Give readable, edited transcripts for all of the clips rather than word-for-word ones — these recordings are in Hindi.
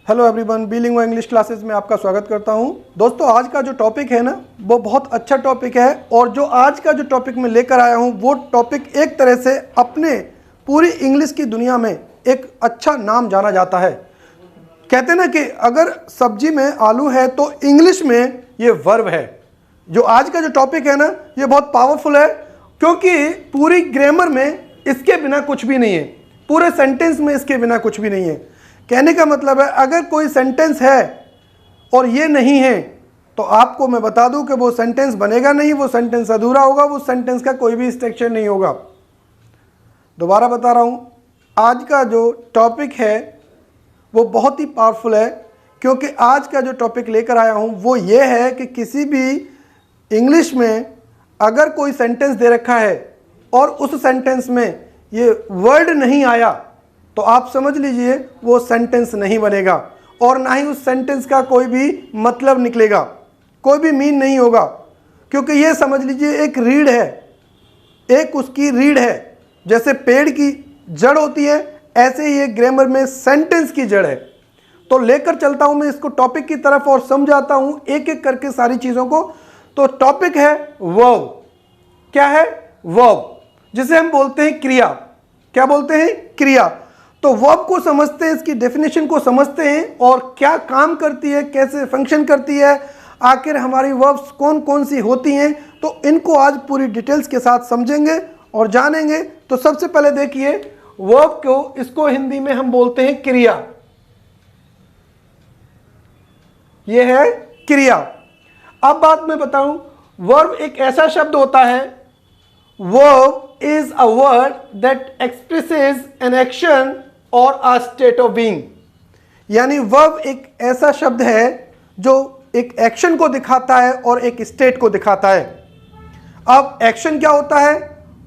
हेलो एवरीवन, बिलिंगुआ इंग्लिश क्लासेस में आपका स्वागत करता हूं। दोस्तों, आज का जो टॉपिक है ना, वो बहुत अच्छा टॉपिक है। और जो आज का जो टॉपिक मैं लेकर आया हूं, वो टॉपिक एक तरह से अपने पूरी इंग्लिश की दुनिया में एक अच्छा नाम जाना जाता है। कहते हैं ना कि अगर सब्जी में आलू है तो इंग्लिश में ये वर्ब है। जो आज का जो टॉपिक है ना, ये बहुत पावरफुल है, क्योंकि पूरी ग्रामर में इसके बिना कुछ भी नहीं है, पूरे सेंटेंस में इसके बिना कुछ भी नहीं है। कहने का मतलब है, अगर कोई सेंटेंस है और ये नहीं है तो आपको मैं बता दूं कि वो सेंटेंस बनेगा नहीं, वो सेंटेंस अधूरा होगा, वो सेंटेंस का कोई भी स्ट्रक्चर नहीं होगा। दोबारा बता रहा हूं, आज का जो टॉपिक है वो बहुत ही पावरफुल है, क्योंकि आज का जो टॉपिक लेकर आया हूं वो ये है कि किसी भी इंग्लिश में अगर कोई सेंटेंस दे रखा है और उस सेंटेंस में ये वर्ड नहीं आया तो आप समझ लीजिए वो सेंटेंस नहीं बनेगा, और ना ही उस सेंटेंस का कोई भी मतलब निकलेगा, कोई भी मीन नहीं होगा। क्योंकि ये समझ लीजिए एक रीढ़ है, एक उसकी रीढ़ है। जैसे पेड़ की जड़ होती है, ऐसे ही एक ग्रामर में सेंटेंस की जड़ है। तो लेकर चलता हूं मैं इसको टॉपिक की तरफ और समझाता हूं एक एक करके सारी चीज़ों को। तो टॉपिक है वर्ब। क्या है? वर्ब, जिसे हम बोलते हैं क्रिया। क्या बोलते हैं? क्रिया। तो वर्ब को समझते हैं, इसकी डेफिनेशन को समझते हैं और क्या काम करती है, कैसे फंक्शन करती है, आखिर हमारी वर्ब्स कौन कौन सी होती हैं, तो इनको आज पूरी डिटेल्स के साथ समझेंगे और जानेंगे। तो सबसे पहले देखिए, वर्ब को, इसको हिंदी में हम बोलते हैं क्रिया। यह है क्रिया। अब बात मैं बताऊं, वर्ब एक ऐसा शब्द होता है, verb is a word that expresses an action और अ स्टेट ऑफ बीइंग। यानी वर्ब एक ऐसा शब्द है जो एक एक्शन को दिखाता है और एक स्टेट को दिखाता है। अब एक्शन क्या होता है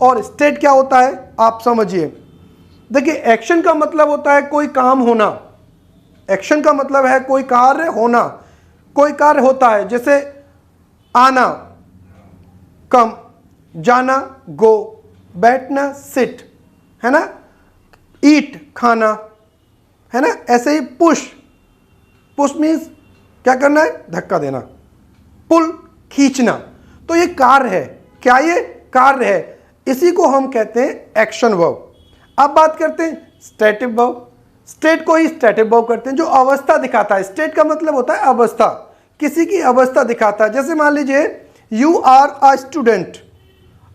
और स्टेट क्या होता है, आप समझिए। देखिए, एक्शन का मतलब होता है कोई काम होना। एक्शन का मतलब है कोई कार्य होना, कोई कार्य होता है। जैसे आना, कम, जाना, गो, बैठना, सिट, है ना, ईट, खाना, है ना। ऐसे ही पुश, पुश मीन्स क्या करना है? धक्का देना। पुल, खींचना। तो ये कार्य है। क्या ये कार्य है? इसी को हम कहते हैं एक्शन वर्ब। अब बात करते हैं स्टेटिव वर्ब। स्टेट को ही स्टेटिव वर्ब करते हैं, जो अवस्था दिखाता है। स्टेट का मतलब होता है अवस्था, किसी की अवस्था दिखाता है। जैसे मान लीजिए, यू आर अ स्टूडेंट।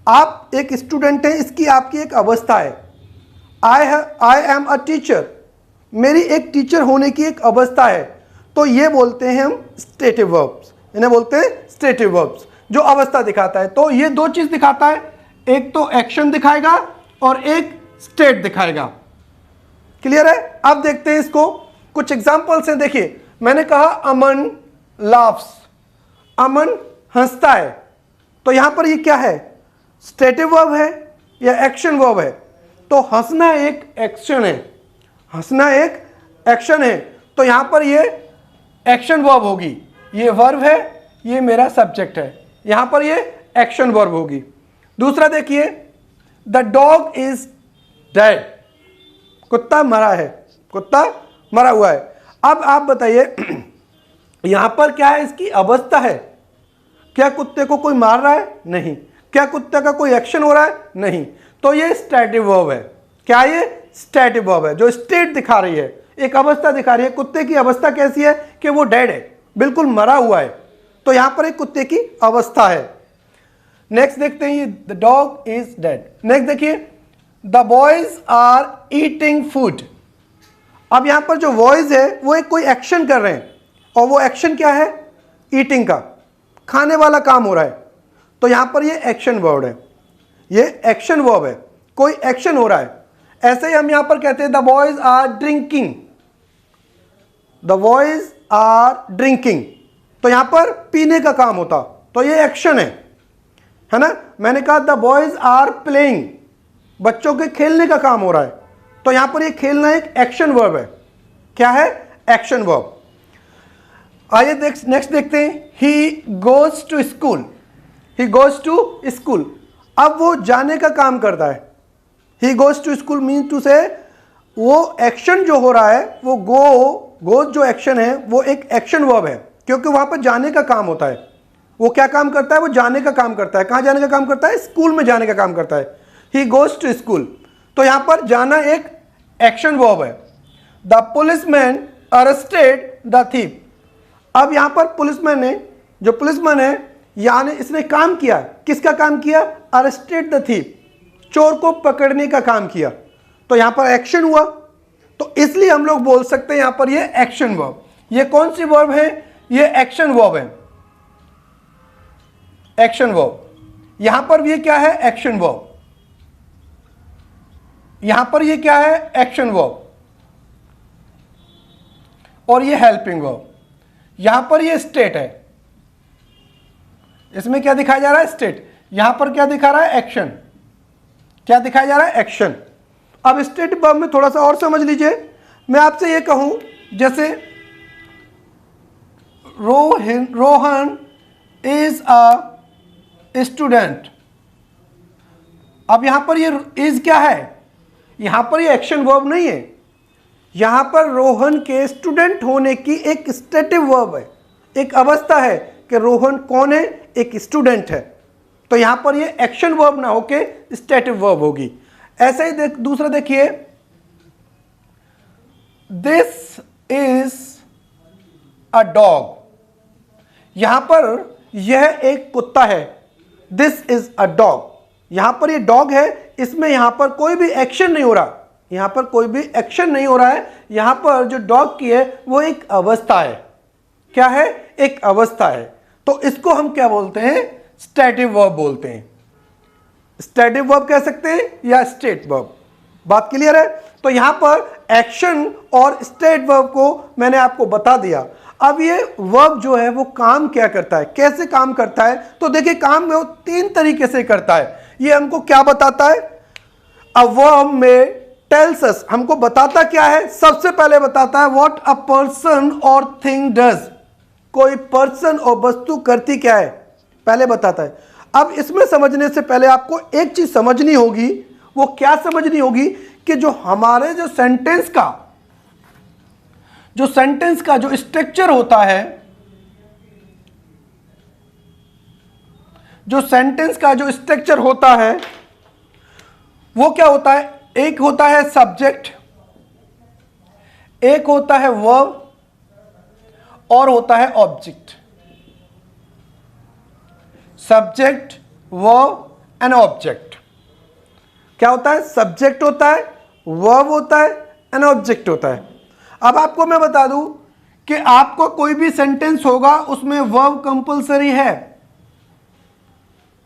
आप एक स्टूडेंट हैं, इसकी आपकी एक अवस्था है। आई एम अ टीचर, मेरी एक टीचर होने की एक अवस्था है। तो ये बोलते हैं हम स्टेटिव वर्ब्स, इन्हें बोलते हैं स्टेटिव वर्ब्स, जो अवस्था दिखाता है। तो ये दो चीज दिखाता है, एक तो एक्शन दिखाएगा और एक स्टेट दिखाएगा। क्लियर है? अब देखते हैं इसको, कुछ एग्जांपल्स हैं। देखिए, मैंने कहा अमन लाफ्स, अमन हंसता है। तो यहां पर ये क्या है? स्टेटिव वर्ब है या एक्शन वर्ब है? तो हंसना एक एक्शन है, हंसना एक एक्शन है। तो यहां पर ये एक्शन वर्ब होगी। ये वर्ब है, ये मेरा सब्जेक्ट है, यहां पर ये एक्शन वर्ब होगी। दूसरा देखिए, द डॉग इज डेड, कुत्ता मरा है, कुत्ता मरा हुआ है। अब आप बताइए, यहां पर क्या है? इसकी अवस्था है। क्या कुत्ते को कोई मार रहा है? नहीं। क्या कुत्ते का कोई एक्शन हो रहा है? नहीं। तो ये स्टैटिव वर्ब है। क्या ये? स्टैटिव वर्ब है, जो स्टेट दिखा रही है, एक अवस्था दिखा रही है। कुत्ते की अवस्था कैसी है? कि वो डेड है, बिल्कुल मरा हुआ है। तो यहां पर एक कुत्ते की अवस्था है। नेक्स्ट देखते हैं, ये the dog is dead. Next देखिए, the boys are eating food. अब यहां पर जो बॉयज है वो एक कोई एक्शन कर रहे हैं, और वो एक्शन क्या है? ईटिंग का, खाने वाला काम हो रहा है। तो यहां पर ये एक्शन वर्ड है, ये एक्शन वर्ब है, कोई एक्शन हो रहा है। ऐसे ही हम यहां पर कहते हैं the boys are drinking, the boys are drinking. तो यहां पर पीने का काम होता, तो ये एक्शन है ना। मैंने कहा द बॉयज आर प्लेइंग, बच्चों के खेलने का काम हो रहा है। तो यहां पर ये खेलना एक एक्शन वर्ब है। क्या है? Action verb. आइए नेक्स्ट देखते हैं, he goes to school, he goes to school. अब वो जाने का काम करता है। He goes to school mean to say वो एक्शन जो हो रहा है वो गो गोज जो एक्शन है वो एक एक्शन वर्ब है, क्योंकि वहां पर जाने का काम होता है। वो क्या काम करता है? वो जाने का काम करता है। कहां जाने का काम करता है? स्कूल में जाने का काम करता है। He goes to school. तो यहां पर जाना एक एक्शन वर्ब है। The policeman arrested the thief. अब यहां पर पुलिसमैन ने, जो पुलिसमैन है यानी इसने काम किया। किसका काम किया? अरेस्टेड द थीफ, चोर को पकड़ने का काम किया। तो यहां पर एक्शन हुआ, तो इसलिए हम लोग बोल सकते हैं यहां पर ये एक्शन वर्ब। ये कौन सी वर्ब है? ये एक्शन वर्ब है। Action verb. यहां पर ये क्या है? Action verb. यहां पर ये क्या है? Action verb. और ये हेल्पिंग वर्ब। यहां पर ये स्टेट है। इसमें क्या दिखाया जा रहा है? स्टेट। यहां पर क्या दिखा रहा है? एक्शन। क्या दिखाया जा रहा है? एक्शन। अब स्टेट वर्ब में थोड़ा सा और समझ लीजिए। मैं आपसे ये कहूं, जैसे रोहन इज अ स्टूडेंट। अब यहां पर ये इज क्या है? यहां पर ये एक्शन वर्ब नहीं है। यहां पर रोहन के स्टूडेंट होने की एक स्टेटिव वर्ब है, एक अवस्था है कि रोहन कौन है? एक स्टूडेंट है। तो यहां पर ये एक्शन वर्ब ना होके स्टेटिव वर्ब होगी। ऐसे ही दूसरा देखिए, दिस इज अ डॉग। यहां पर यह एक कुत्ता है। This is a dog. यहां पर ये डॉग है, इसमें यहां पर कोई भी एक्शन नहीं हो रहा। यहां पर कोई भी एक्शन नहीं हो रहा है। यहां पर जो डॉग की है वो एक अवस्था है। क्या है? एक अवस्था है। तो इसको हम क्या बोलते हैं? स्टेटिव वर्ब बोलते हैं। स्टेटिव वर्ब कह सकते हैं या स्टेट वर्ब। बात क्लियर है? तो यहां पर एक्शन और स्टेट वर्ब को मैंने आपको बता दिया। अब ये वर्ब जो है वो काम क्या करता है, कैसे काम करता है? तो देखिए, काम में वो 3 तरीके से करता है। ये हमको क्या बताता है? अ वर्ब में टेल्स अस, हमको बताता क्या है? सबसे पहले बताता है व्हाट अ पर्सन और थिंग डज। कोई पर्सन और वस्तु करती क्या है, पहले बताता है। अब इसमें समझने से पहले आपको एक चीज समझनी होगी। वो क्या समझनी होगी? कि जो हमारे जो सेंटेंस का जो स्ट्रक्चर होता है, जो सेंटेंस का जो स्ट्रक्चर होता है वो क्या होता है? एक होता है सब्जेक्ट, एक होता है वर्ब और होता है object. Subject, verb and object. क्या होता है? सब्जेक्ट होता है, वर्ब होता है एंड ऑब्जेक्ट होता है। अब आपको मैं बता दूं कि आपको कोई भी सेंटेंस होगा उसमें वर्ब कंपलसरी है।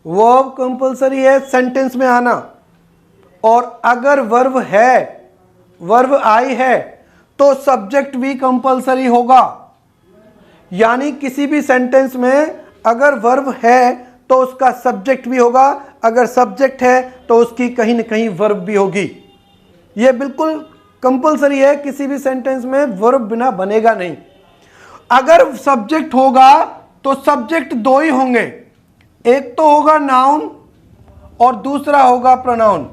वर्ब कंपलसरी है सेंटेंस में आना। और अगर वर्ब है, वर्ब आई है, तो सब्जेक्ट भी कंपलसरी होगा। यानी किसी भी सेंटेंस में अगर वर्ब है तो उसका सब्जेक्ट भी होगा, अगर सब्जेक्ट है तो उसकी कहीं ना कहीं वर्ब भी होगी। यह बिल्कुल कंपलसरी है, किसी भी सेंटेंस में वर्ब बिना बनेगा नहीं। अगर सब्जेक्ट होगा तो सब्जेक्ट 2 ही होंगे, एक तो होगा नाउन और दूसरा होगा प्रोनाउन।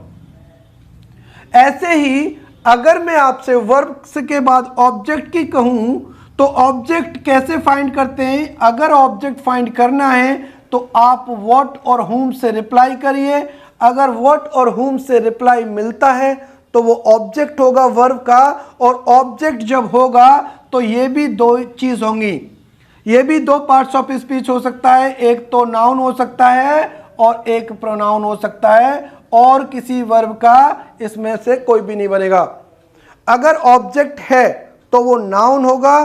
ऐसे ही अगर मैं आपसे वर्ब के बाद ऑब्जेक्ट की कहूं तो ऑब्जेक्ट कैसे फाइंड करते हैं? अगर ऑब्जेक्ट फाइंड करना है तो आप व्हाट और whom से रिप्लाई करिए। अगर व्हाट और whom से रिप्लाई मिलता है तो वो ऑब्जेक्ट होगा वर्ब का, और ऑब्जेक्ट जब होगा तो ये भी 2 चीज होंगी। ये भी 2 पार्ट्स ऑफ स्पीच हो सकता है, एक तो नाउन हो सकता है और एक प्रोनाउन हो सकता है, और किसी वर्ब का इसमें से कोई भी नहीं बनेगा। अगर ऑब्जेक्ट है तो वो नाउन होगा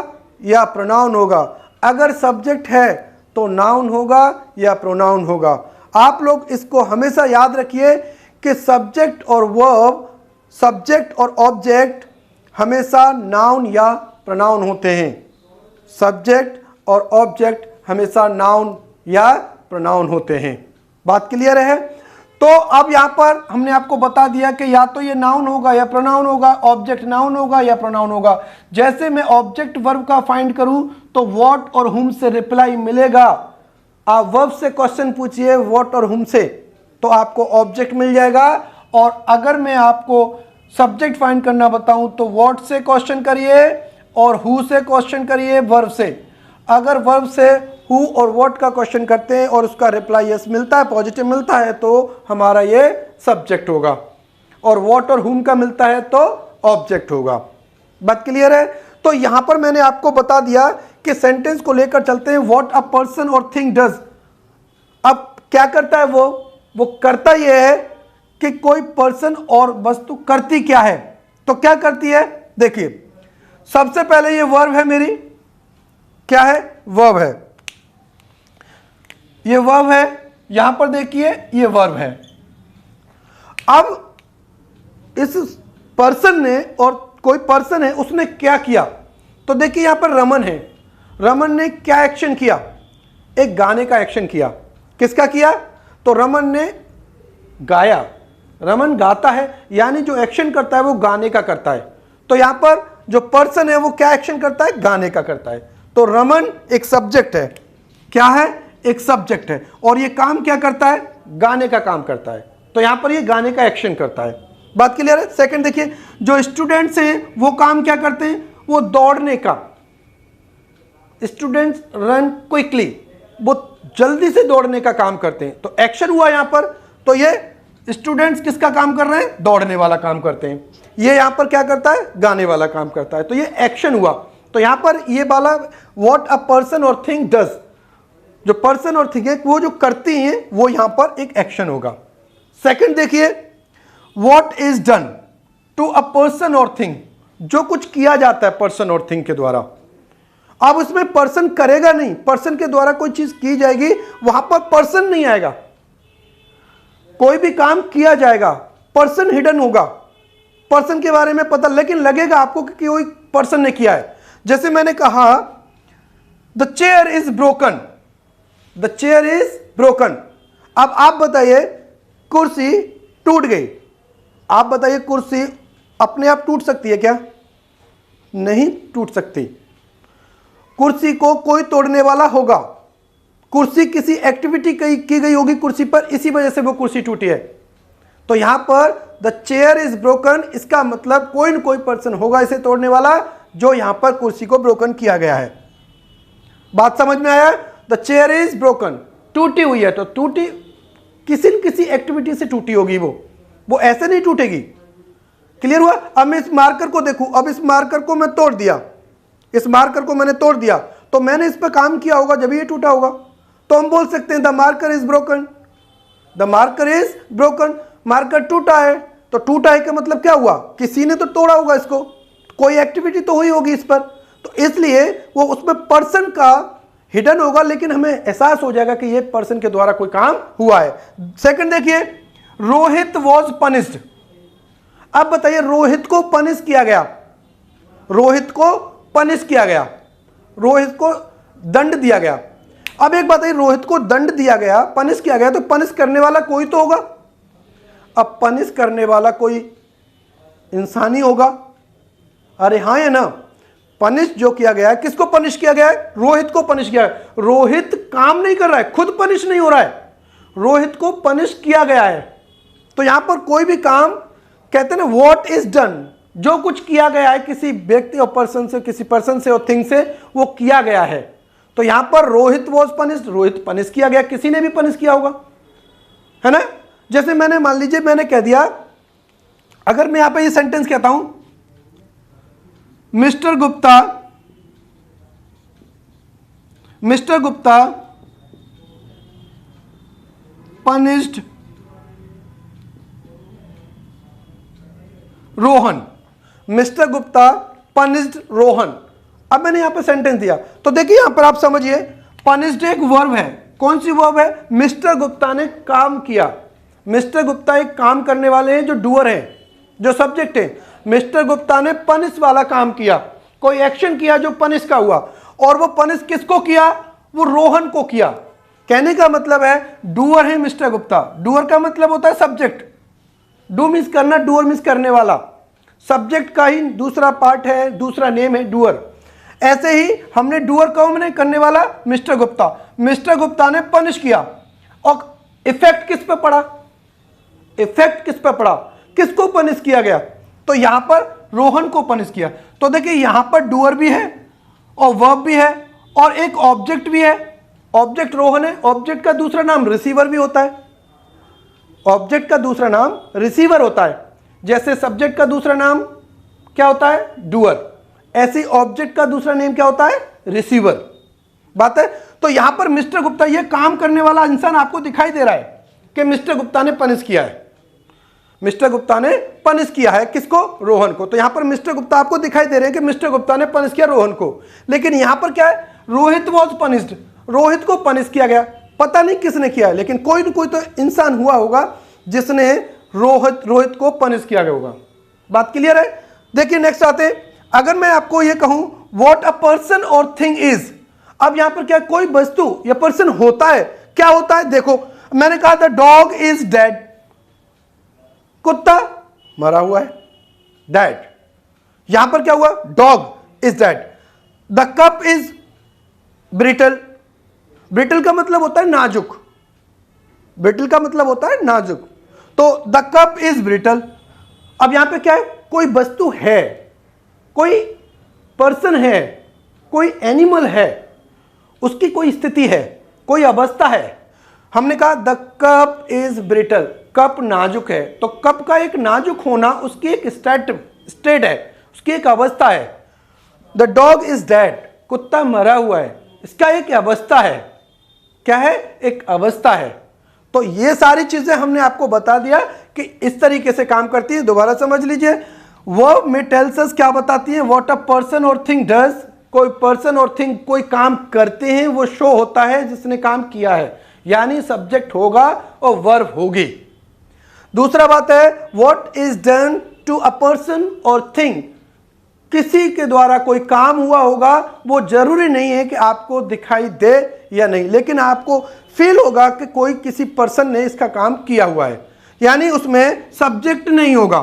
या प्रोनाउन होगा, अगर सब्जेक्ट है तो नाउन होगा या प्रोनाउन होगा। आप लोग इसको हमेशा याद रखिए कि सब्जेक्ट और वर्ब, सब्जेक्ट और ऑब्जेक्ट हमेशा नाउन या प्रोनाउन होते हैं। सब्जेक्ट और ऑब्जेक्ट हमेशा नाउन या प्रोनाउन होते हैं। बात क्लियर है? तो अब यहां पर हमने आपको बता दिया कि या तो ये नाउन होगा या प्रोनाउन होगा, ऑब्जेक्ट नाउन होगा या प्रोनाउन होगा। जैसे मैं ऑब्जेक्ट वर्ब का फाइंड करूं तो व्हाट और whom से रिप्लाई मिलेगा। आप वर्ब से क्वेश्चन पूछिए व्हाट और whom से, तो आपको ऑब्जेक्ट मिल जाएगा। और अगर मैं आपको सब्जेक्ट फाइंड करना बताऊं तो व्हाट से क्वेश्चन करिए, और हु से क्वेश्चन करिए, वर्ब से। अगर वर्ब से हु और व्हाट का क्वेश्चन करते हैं और उसका रिप्लाई यस मिलता है, पॉजिटिव मिलता है, तो हमारा ये सब्जेक्ट होगा, और व्हाट और हुम का मिलता है तो ऑब्जेक्ट होगा। बात क्लियर है? तो यहां पर मैंने आपको बता दिया कि सेंटेंस को लेकर चलते हैं, व्हाट अ पर्सन और थिंग डज। अब क्या करता है वो करता यह है कि कोई पर्सन और वस्तु करती क्या है। तो क्या करती है, देखिए सबसे पहले ये वर्ब है मेरी, क्या है, वर्ब है, ये वर्ब है, यहां पर देखिए ये वर्ब है। अब इस पर्सन ने, और कोई पर्सन है, उसने क्या किया, तो देखिए यहां पर रमन है, रमन ने क्या एक्शन किया, एक गाने का एक्शन किया। किसका किया, तो रमन ने गाया, रमन गाता है, यानी जो एक्शन करता है वो गाने का करता है। तो यहां पर जो पर्सन है वो क्या एक्शन करता है, गाने का करता है। तो रमन एक सब्जेक्ट है, क्या है, एक सब्जेक्ट है, और ये काम क्या करता है, गाने का काम करता है। तो यहां पर ये गाने का एक्शन करता है। बात क्लियर है? सेकंड देखिए, जो स्टूडेंट्स हैं वो काम क्या करते हैं, वो दौड़ने का, स्टूडेंट्स रन क्विकली, वो जल्दी से दौड़ने का काम करते हैं। तो एक्शन हुआ यहां पर, तो ये स्टूडेंट्स किसका काम कर रहे हैं, दौड़ने वाला काम करते हैं। ये यहां पर क्या करता है, गाने वाला काम करता है। तो ये एक्शन हुआ। तो यहां पर ये वाला व्हाट अ पर्सन और थिंग डज, जो पर्सन और थिंग है वो जो करती हैं, वो यहां पर एक एक्शन होगा। सेकंड देखिए, what is done to a person और थिंग, जो कुछ किया जाता है पर्सन और थिंग के द्वारा। अब उसमें पर्सन करेगा नहीं, पर्सन के द्वारा कोई चीज की जाएगी, वहां पर पर्सन नहीं आएगा। कोई भी काम किया जाएगा, पर्सन हिडन होगा, पर्सन के बारे में पता, लेकिन लगेगा आपको कि कोई पर्सन ने किया है। जैसे मैंने कहा the chair is broken, the chair is broken. अब आप बताइए कुर्सी टूट गई, आप बताइए कुर्सी अपने आप टूट सकती है क्या, नहीं टूट सकती। कुर्सी को कोई तोड़ने वाला होगा, कुर्सी किसी एक्टिविटी की गई होगी कुर्सी पर, इसी वजह से वो कुर्सी टूटी है। तो यहां पर द चेयर इज ब्रोकन, इसका मतलब कोई न कोई पर्सन होगा इसे तोड़ने वाला, जो यहां पर कुर्सी को ब्रोकन किया गया है। बात समझ में आया? द चेयर इज ब्रोकन, टूटी हुई है, तो टूटी किसी न किसी एक्टिविटी से टूटी होगी, वो ऐसे नहीं टूटेगी। क्लियर हुआ? अब मैं इस मार्कर को देखूं, अब इस मार्कर को मैं तोड़ दिया, इस मार्कर को मैंने तोड़ दिया, तो मैंने इस पर काम किया होगा जब ये टूटा होगा। तो हम बोल सकते हैं the marker is broken, the marker is broken. Marker टूटा है, तो टूटा है का मतलब क्या हुआ, किसी ने तो तोड़ा होगा इसको, कोई एक्टिविटी तो हुई होगी इस पर। तो इसलिए वो उसमें पर्सन का हिडन होगा, लेकिन हमें एहसास हो जाएगा कि ये पर्सन के द्वारा कोई काम हुआ है। सेकंड देखिए, रोहित वॉज पनिश्ड। अब बताइए रोहित को पनिश किया गया, रोहित को पनिश किया गया, रोहित को दंड दिया गया। अब एक बताइए, रोहित को दंड दिया गया, पनिश किया गया, तो पनिश करने वाला कोई तो होगा। अब पनिश करने वाला कोई इंसान ही होगा, अरे हाँ है ना। पनिश जो किया गया है, किसको पनिश किया गया है, रोहित को पनिश किया है। रोहित काम नहीं कर रहा है, खुद पनिश नहीं हो रहा है, रोहित को पनिश किया गया है। तो यहां पर कोई भी काम, कहते हैं ना व्हाट इज डन, जो कुछ किया गया है किसी व्यक्ति और पर्सन से, किसी पर्सन से और थिंग से, वो किया गया है। तो यहां पर Rohit was punished, Rohit punish किया गया, किसी ने भी पनिश किया होगा, है ना। जैसे मैंने मान लीजिए मैंने कह दिया, अगर मैं यहां पर ये सेंटेंस कहता हूं, mister Gupta punished Rohan, mister Gupta punished Rohan. अब मैंने यहां पर सेंटेंस दिया, तो देखिए यहां पर आप समझिए, पनिश्ड एक वर्ब है। कौन सी वर्ब है, मिस्टर गुप्ता ने काम किया। मिस्टर गुप्ता एक काम करने वाले हैं, जो डूअर हैं, जो सब्जेक्ट है। मिस्टर गुप्ता ने पनिश वाला काम किया, कोई एक्शन किया जो पनिश का हुआ, और वो पनिश किसको किया, वो रोहन को किया। कहने का मतलब है डूअर है मिस्टर गुप्ता, डूअर का मतलब होता है सब्जेक्ट, डू मीन्स करना, डूअर मीन्स करने वाला, सब्जेक्ट का ही दूसरा पार्ट है, दूसरा नेम है डूअर। ऐसे ही हमने डूअर कौन ने, करने वाला मिस्टर गुप्ता, मिस्टर गुप्ता ने पनिश किया, और इफेक्ट किस पे पड़ा, इफेक्ट किस पे पड़ा, किसको पनिश किया गया। तो यहां पर रोहन को पनिश किया। तो देखिए यहां पर डूअर भी है और वर्ब भी है और एक ऑब्जेक्ट भी है। ऑब्जेक्ट रोहन है, ऑब्जेक्ट का दूसरा नाम रिसीवर भी होता है। ऑब्जेक्ट का दूसरा नाम रिसीवर होता है। जैसे सब्जेक्ट का दूसरा नाम क्या होता है, डूअर, ऐसे ऑब्जेक्ट का दूसरा नेम क्या होता है, रिसीवर। बात है। तो यहां पर मिस्टर गुप्ता, ये काम करने वाला इंसान आपको दिखाई दे रहा है कि मिस्टर गुप्ता ने पनिश किया है। मिस्टर गुप्ता ने पनिश किया है किसको, रोहन को। तो यहां पर मिस्टर गुप्ता आपको दिखाई दे रहे हैं कि मिस्टर गुप्ता ने पनिश किया रोहन को। लेकिन यहां पर क्या है, रोहित वॉज पनिश्ड, रोहित को पनिश किया गया। पता नहीं किसने किया है, लेकिन कोई न कोई तो इंसान हुआ होगा जिसने रोहित को पनिश किया गया होगा। बात क्लियर है। देखिए नेक्स्ट आते हैं। अगर मैं आपको यह कहूं व्हाट अ पर्सन और थिंग इज, अब यहां पर क्या कोई वस्तु या पर्सन होता है, क्या होता है। देखो मैंने कहा था डॉग इज डेड, कुत्ता मरा हुआ है, डेड। यहां पर क्या हुआ, dog is dead. The cup is brittle, brittle का मतलब होता है नाजुक, ब्रिटल का मतलब होता है नाजुक। तो द कप इज ब्रिटल। अब यहां पे क्या है, कोई वस्तु है, कोई पर्सन है, कोई एनिमल है, उसकी कोई स्थिति है, कोई अवस्था है। हमने कहा the cup is brittle, cup नाजुक है। तो कप का एक नाजुक होना उसकी एक स्टेट है, उसकी एक अवस्था है। द डॉग इज डेड, कुत्ता मरा हुआ है, इसका एक अवस्था है। क्या है, एक अवस्था है। तो ये सारी चीजें हमने आपको बता दिया कि इस तरीके से काम करती है। दोबारा समझ लीजिए, वर्ब में टेल्स अस क्या बताती है, व्हाट अ पर्सन और थिंग डज, कोई पर्सन और थिंग कोई काम करते हैं, वो शो होता है जिसने काम किया है, यानी सब्जेक्ट होगा और वर्ब होगी। दूसरा बात है what is done to a person और थिंग, किसी के द्वारा कोई काम हुआ होगा, वो जरूरी नहीं है कि आपको दिखाई दे या नहीं, लेकिन आपको फील होगा कि कोई किसी पर्सन ने इसका काम किया हुआ है, यानी उसमें सब्जेक्ट नहीं होगा।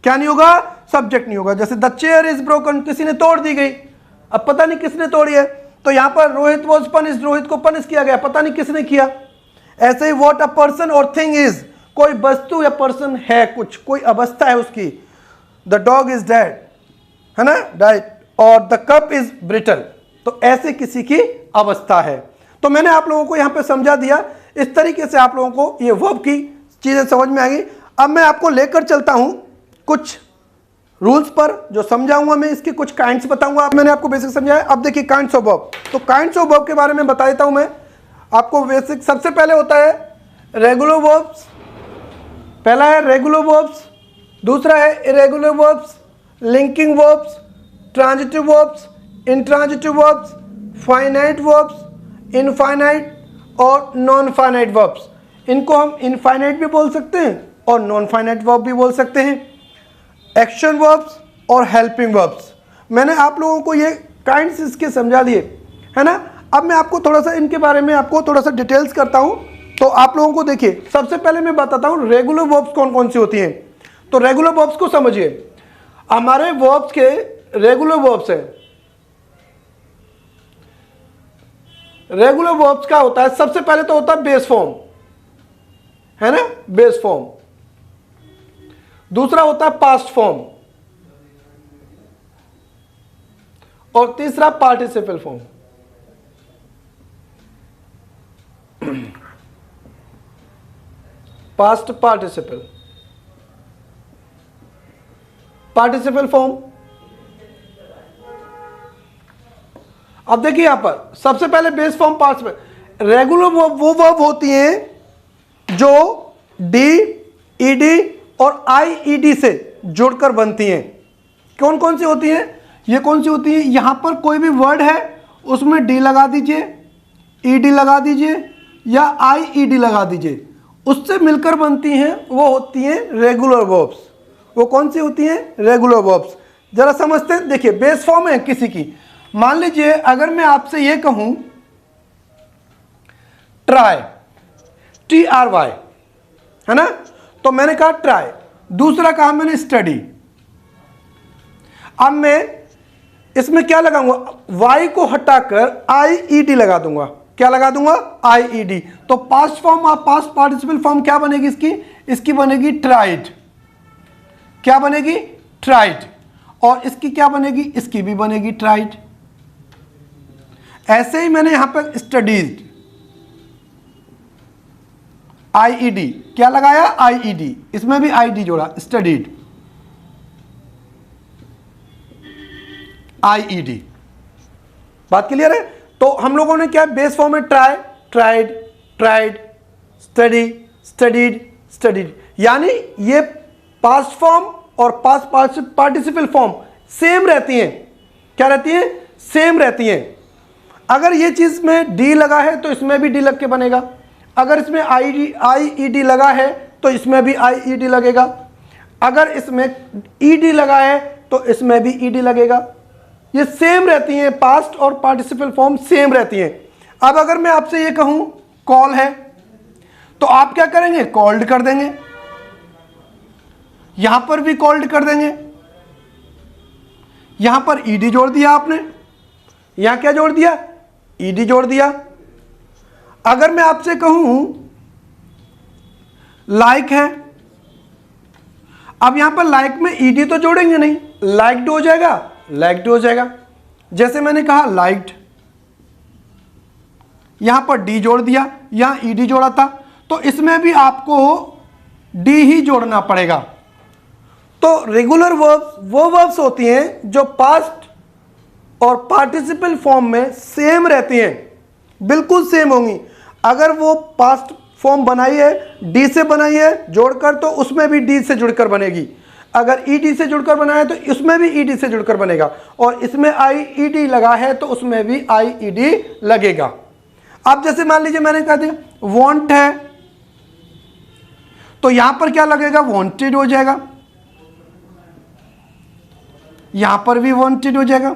क्या नहीं होगा, सब्जेक्ट नहीं होगा। जैसे द चेयर इज ब्रोकन, किसी ने तोड़ दी गई, अब पता नहीं किसने तोड़ी है। तो यहां पर रोहित वॉज पनिश्ड, रोहित को पनिश किया गया, पता नहीं किसने किया। ऐसे ही व्हाट अ पर्सन और थिंग इज, कोई वस्तु या पर्सन है, कुछ कोई अवस्था है उसकी। द डॉग इज डेड, है ना, डाइड। और द कप इज ब्रिटल, तो ऐसे किसी की अवस्था है। तो मैंने आप लोगों को यहां पे समझा दिया। इस तरीके से आप लोगों को ये वर्ब की चीजें समझ में आ गई। अब मैं आपको लेकर चलता हूं कुछ रूल्स पर, जो समझाऊंगा मैं, इसके कुछ काइंड्स बताऊंगा। मैंने आपको बेसिक समझाया। अब देखिए काइंड्स ऑफ वर्ब, तो काइंड्स ऑफ वर्ब के बारे में बता देता हूं मैं आपको बेसिक। सबसे पहले होता है रेगुलर वर्ब्स, पहला है रेगुलर वर्ब्स, दूसरा है irregular verbs, linking verbs, transitive verbs, intransitive verbs, finite verbs, infinite और नॉन फाइनाइट वर्ब्स। इनको हम इनफाइनाइट भी बोल सकते हैं और नॉन फाइनाइट वर्ब भी बोल सकते हैं। एक्शन वर्ब्स और हेल्पिंग वर्ब्स, मैंने आप लोगों को ये काइंड्स इसके समझा दिए, है ना। अब मैं आपको थोड़ा सा इनके बारे में आपको थोड़ा सा डिटेल्स करता हूं। तो आप लोगों को देखिए, सबसे पहले मैं बताता हूं रेगुलर वर्ब्स कौन कौन सी होती हैं। तो रेगुलर वर्ब्स को समझिए, हमारे वर्ब्स के रेगुलर वर्ब्स है। रेगुलर वर्ब्स का होता है, सबसे पहले तो होता है बेस फॉर्म, है ना, बेस फॉर्म। दूसरा होता है पास्ट फॉर्म और तीसरा participle form. Past participle, participle form. अब देखिए यहां पर सबसे पहले बेस फॉर्म पास्ट में रेगुलर वो वर्ब होती हैं जो डी, ईडी और आईईडी से जुड़कर बनती हैं। कौन कौन सी होती हैं, ये कौन सी होती है, यहां पर कोई भी वर्ड है उसमें डी लगा दीजिए, ईडी लगा दीजिए या आईईडी लगा दीजिए, उससे मिलकर बनती हैं, वो होती हैं रेगुलर वर्ब्स। वो कौन सी होती हैं, रेगुलर वर्ब्स। जरा समझते हैं। देखिए बेस फॉर्म है किसी की, मान लीजिए अगर मैं आपसे ये कहूं ट्राई, TRY, है ना, तो मैंने कहा ट्राई। दूसरा कहा मैंने स्टडी। अब मैं इसमें क्या लगाऊंगा, वाई को हटाकर आईईडी लगा दूंगा। क्या लगा दूंगा, आईईडी। तो पास्ट फॉर्म और पास्ट पार्टिसिपल फॉर्म क्या बनेगी इसकी बनेगी ट्राइड। क्या बनेगी, ट्राइड। और इसकी क्या बनेगी, इसकी भी बनेगी ट्राइड। ऐसे ही मैंने यहां पर स्टडीज आईईडी क्या लगाया, आईईडी, इसमें भी आईडी जोड़ा, स्टडीड आईईडी। बात क्लियर है। तो हम लोगों ने क्या बेस फॉर्म में try, tried, tried, study, studied, studied, यानी ये पास्ट फॉर्म और पास्ट पार्टिसिपल फॉर्म सेम रहती हैं। क्या रहती हैं, सेम रहती हैं। अगर ये चीज में डी लगा है तो इसमें भी डी लग के बनेगा, अगर इसमें आईईडी लगा है तो इसमें भी आईईडी लगेगा, अगर इसमें ईडी लगा है तो इसमें भी ईडी लगेगा। ये सेम रहती हैं, पास्ट और पार्टिसिपल फॉर्म सेम रहती हैं। अब अगर मैं आपसे ये कहूं कॉल है तो आप क्या करेंगे, कॉल्ड कर देंगे, यहां पर भी कॉल्ड कर देंगे, यहां पर ईडी जोड़ दिया आपने, यहां क्या जोड़ दिया, ईडी जोड़ दिया। अगर मैं आपसे कहूं लाइक है, अब यहां पर लाइक में ईडी तो जोड़ेंगे नहीं, लाइक्ड हो जाएगा, लाइक्ड हो जाएगा। जैसे मैंने कहा लाइक्ड, यहां पर डी जोड़ दिया, यहां ईडी जोड़ा था, तो इसमें भी आपको डी ही जोड़ना पड़ेगा। तो रेगुलर वर्ब्स वो वर्ब्स होती हैं जो पास्ट और पार्टिसिपल फॉर्म में सेम रहती हैं, बिल्कुल सेम होंगी। अगर वो पास्ट फॉर्म बनाई है, डी से बनाई है जोड़कर, तो उसमें भी डी से जुड़कर बनेगी। अगर ईडी से जुड़कर बना है तो इसमें भी ईडी से जुड़कर बनेगा, और इसमें आईईडी लगा है तो उसमें भी आईईडी लगेगा। अब जैसे मान लीजिए मैंने कहा दिया वांट है, तो यहां पर क्या लगेगा, वांटेड हो जाएगा, यहां पर भी वांटेड हो जाएगा,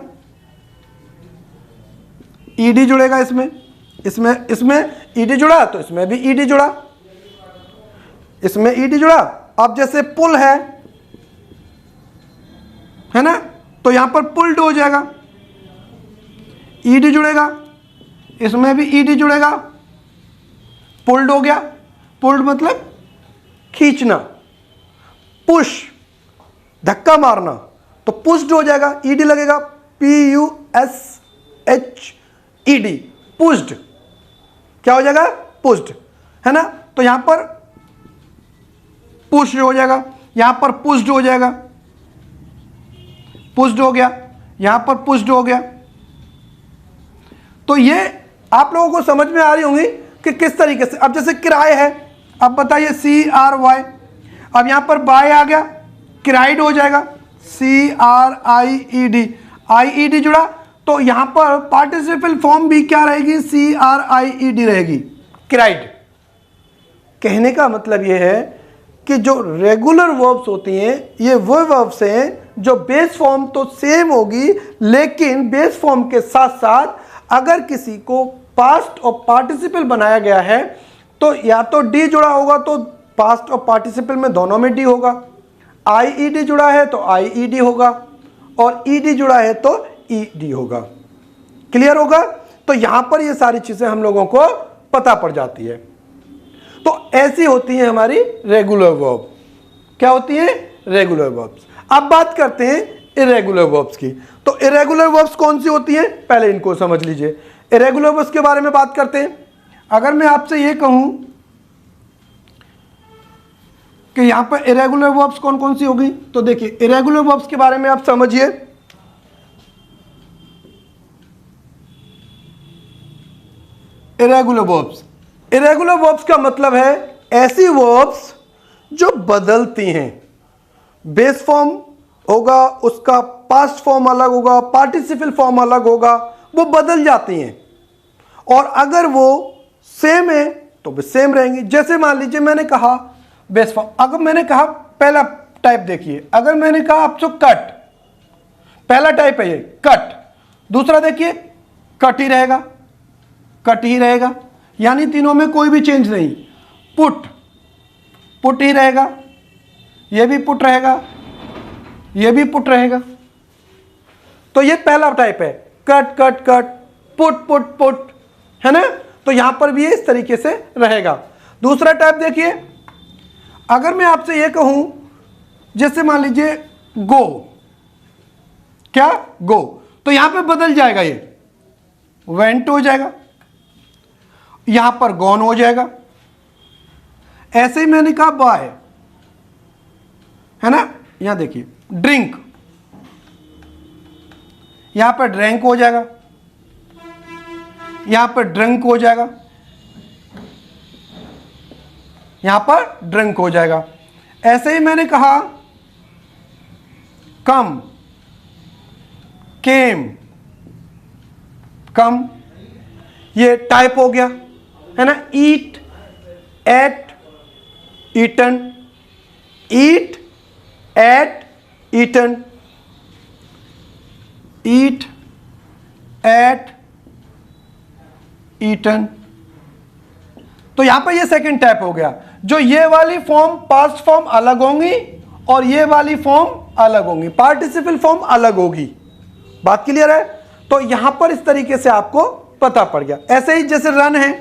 ईडी जुड़ेगा इसमें, इसमें इसमें ईडी जुड़ा तो इसमें भी ईडी जुड़ा, इसमें ईडी जुड़ा। अब जैसे पुल है ना, तो यहां पर पुल्ड हो जाएगा, ईडी जुड़ेगा, इसमें भी ईडी जुड़ेगा, पुल्ड हो गया। पुल्ड मतलब खींचना, पुश धक्का मारना, तो पुश्ड हो जाएगा, ईडी लगेगा, PUSHED, पुश्ड, क्या हो जाएगा, पुश्ड, है ना। तो यहां पर पुश हो जाएगा, यहां पर पुश्ड हो जाएगा, पुश्ड हो गया, यहां पर पुश्ड हो गया। तो ये आप लोगों को समझ में आ रही होंगी कि किस तरीके से। अब जैसे किराए है, अब बताइए CRY, अब यहां पर बाय आ गया, किराइड हो जाएगा, CRIED, IED जुड़ा, तो यहां पर पार्टिसिपल फॉर्म भी क्या रहेगी, CRIED रहेगी, किराइड। कहने का मतलब यह है कि जो रेगुलर वर्ब्स होती हैं ये वो वर्ब्स हैं जो बेस फॉर्म तो सेम होगी, लेकिन बेस फॉर्म के साथ साथ अगर किसी को पास्ट और पार्टिसिपल बनाया गया है तो या तो डी जुड़ा होगा, तो पास्ट और पार्टिसिपल में दोनों में डी होगा, आईईडी जुड़ा है तो आईईडी होगा, और ईडी जुड़ा है तो ईडी होगा। क्लियर होगा। तो यहां पर ये सारी चीजें हम लोगों को पता पड़ जाती है। तो ऐसी होती है हमारी रेगुलर वर्ब। क्या होती है, रेगुलर वर्ब्स। अब बात करते हैं इरेगुलर वर्ब्स की। तो इरेगुलर वर्ब्स कौन सी होती हैं, पहले इनको समझ लीजिए। इरेगुलर वर्ब्स के बारे में बात करते हैं। अगर मैं आपसे ये कहूं कि यहां पर इरेगुलर वर्ब्स कौन कौन सी होगी, तो देखिए इरेगुलर वर्ब्स के बारे में आप समझिए। इरेगुलर वर्ब्स, इरेगुलर वर्ब्स का मतलब है ऐसी वर्ब्स जो बदलती हैं। बेस फॉर्म होगा, उसका पास्ट फॉर्म अलग होगा, पार्टिसिपल फॉर्म अलग होगा, वो बदल जाती हैं। और अगर वो सेम है तो भी सेम रहेंगी। जैसे मान लीजिए मैंने कहा बेस फॉर्म, अगर मैंने कहा पहला टाइप देखिए, अगर मैंने कहा आपको कट, पहला टाइप है ये कट, दूसरा देखिए कट ही रहेगा, कट ही रहेगा, यानी तीनों में कोई भी चेंज नहीं। पुट, पुट ही रहेगा, ये भी पुट रहेगा, ये भी पुट रहेगा। तो ये पहला टाइप है, cut cut cut, put put put, है ना। तो यहां पर भी इस तरीके से रहेगा। दूसरा टाइप देखिए, अगर मैं आपसे ये कहूं, जैसे मान लीजिए गो, क्या, गो। तो यहां पे बदल जाएगा, ये वेंट हो जाएगा, यहां पर गॉन हो जाएगा। ऐसे ही मैंने कहा बाय, है ना, यहां देखिए ड्रिंक, यहां पर ड्रिंक हो जाएगा, यहां पर ड्रिंक हो जाएगा, यहां पर ड्रिंक हो जाएगा। ऐसे ही मैंने कहा कम, केम, कम, ये टाइप हो गया, है ना। ईट, एट, ईटन, ईट, एट, ईटन, ईट, एट, ईटन। तो यहां पर ये सेकंड टाइप हो गया। जो ये वाली फॉर्म पास्ट फॉर्म अलग होंगी और ये वाली फॉर्म अलग होंगी, पार्टिसिपल फॉर्म अलग होगी। बात क्लियर है? तो यहां पर इस तरीके से आपको पता पड़ गया। ऐसे ही जैसे रन है,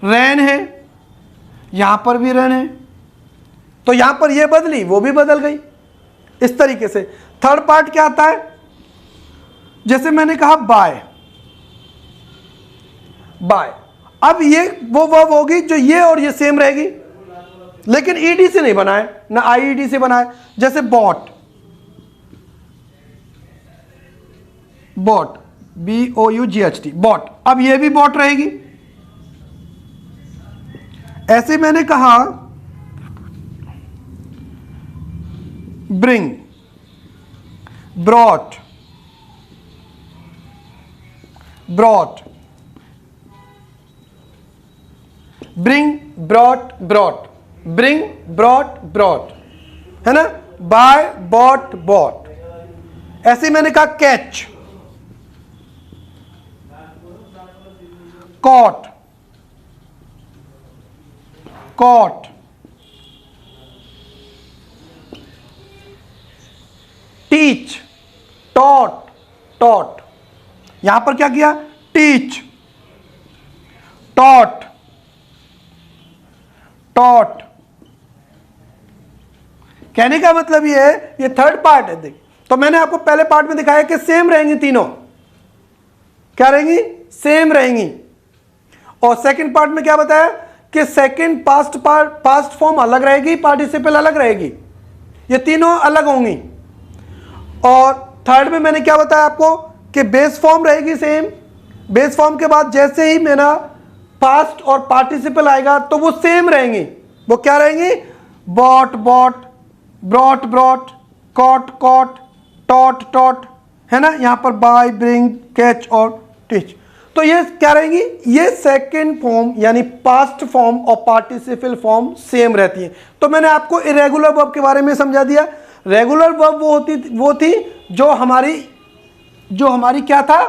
रैन है, यहां पर भी रन है, तो यहां पर ये बदली, वो भी बदल गई। इस तरीके से थर्ड पार्ट क्या आता है, जैसे मैंने कहा बाय, बाय। अब ये वो वर्ब होगी जो ये और ये सेम रहेगी, लेकिन ईडी से नहीं बना है, ना आईईडी से बना है। जैसे बॉट, बॉट, BOUGHT, बॉट, अब ये भी बॉट रहेगी। ऐसे मैंने कहा bring, brought, brought, bring, brought, brought, bring, brought, brought, है ना। Buy, bought, bought. ऐसे मैंने कहा catch, caught, caught, teach, taught, taught. यहां पर क्या किया, टीच, टॉट, टॉट। कहने का मतलब ये है, ये थर्ड पार्ट है। देख, तो मैंने आपको पहले पार्ट में दिखाया कि सेम रहेंगी तीनों, क्या रहेंगी, सेम रहेंगी। और सेकंड पार्ट में क्या बताया कि सेकंड पास्ट फॉर्म अलग रहेगी, पार्टिसिपल अलग रहेगी, ये तीनों अलग होंगी। और थर्ड में मैंने क्या बताया आपको कि बेस फॉर्म रहेगी सेम, बेस फॉर्म के बाद जैसे ही मेरा पास्ट और पार्टिसिपल आएगा तो वो सेम रहेंगी। वो क्या रहेंगी, bought, bought, brought, brought, caught, caught, taught, taught, है ना। यहां पर बाय, ब्रिंग, कैच और टीच। तो ये क्या रहेंगी, ये सेकंड फॉर्म यानी पास्ट फॉर्म और पार्टिसिपल फॉर्म सेम रहती है। तो मैंने आपको इरेगुलर वर्ब के बारे में समझा दिया। रेगुलर वर्ब वो थी जो हमारी क्या था,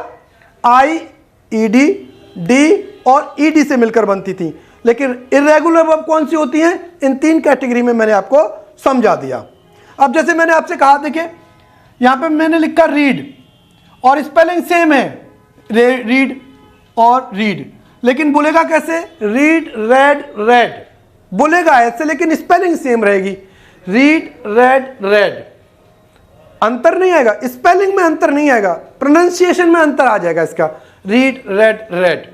आई, ईडी, डी और ईडी से मिलकर बनती थी। लेकिन इरेगुलर वर्ब कौन सी होती हैं, इन तीन कैटेगरी में मैंने आपको समझा दिया। अब जैसे मैंने आपसे कहा, देखिए यहां पे मैंने लिखा रीड और स्पेलिंग सेम है, रीड और रीड, लेकिन बोलेगा कैसे, रीड, रेड, रेड बोलेगा ऐसे, लेकिन स्पेलिंग सेम रहेगी। रीड, रेड, रेड, अंतर नहीं आएगा, स्पेलिंग में अंतर नहीं आएगा, प्रोनाउंसिएशन में अंतर आ जाएगा इसका, रीड, रेड, रेड।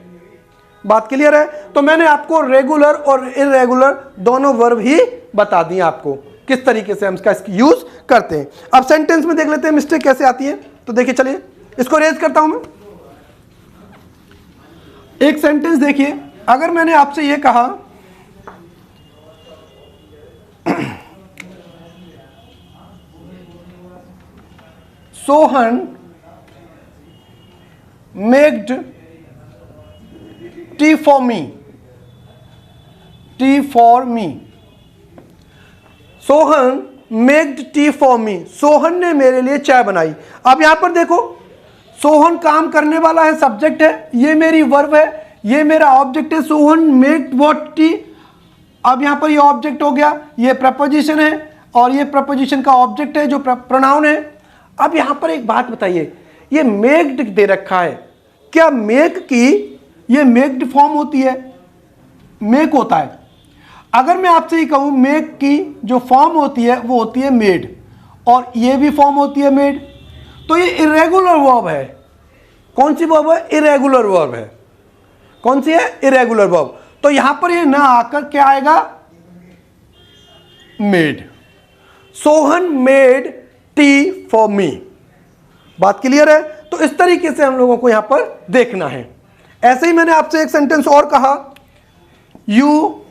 बात क्लियर है? तो मैंने आपको रेगुलर और इरेगुलर दोनों वर्ब ही बता दिए आपको, किस तरीके से हम इसका यूज करते हैं। अब सेंटेंस में देख लेते हैं मिस्टेक कैसे आती है। तो देखिए, चलिए इसको रेज करता हूं मैं। एक सेंटेंस देखिए, अगर मैंने आपसे यह कहा Sohan maked tea for me, tea for me, Sohan maked tea for me, Sohan ने मेरे लिए चाय बनाई। अब यहां पर देखो, सोहन काम करने वाला है, सब्जेक्ट है, ये मेरी वर्ब है, ये मेरा ऑब्जेक्ट है, सोहन मेक्ड व्हाट टी। अब यहां पर ये ऑब्जेक्ट हो गया, ये प्रपोजिशन है और ये प्रपोजिशन का ऑब्जेक्ट है जो प्रोनाउन है। अब यहां पर एक बात बताइए, ये मेक्ड दे रखा है, क्या मेक की ये मेक्ड फॉर्म होती है, मेक होता है। अगर मैं आपसे ये कहूं मेक की जो फॉर्म होती है वो होती है मेड, और ये भी फॉर्म होती है मेड, तो ये इरेगुलर वर्ब है। कौन सी वर्ब है? इरेगुलर वर्ब है। कौन सी है? Irregular verb. तो यहां पर ये ना आकर क्या आएगा? Made. Sohan made tea for मी। बात क्लियर है? तो इस तरीके से हम लोगों को यहां पर देखना है। ऐसे ही मैंने आपसे एक सेंटेंस और कहा, you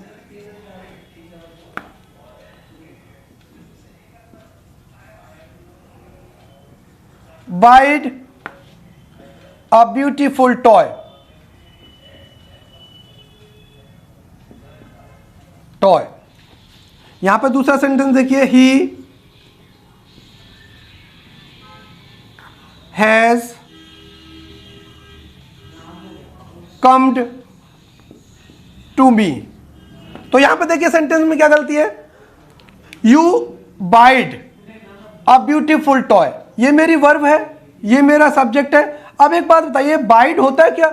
buyed a beautiful toy. Toy. यहां पर दूसरा सेंटेंस देखिए, he has comed to me. तो यहां पे देखिए सेंटेंस में क्या गलती है? You buyed a beautiful toy, ये मेरी वर्ब है, ये मेरा सब्जेक्ट है। अब एक बात बताइए, बाइड होता है क्या?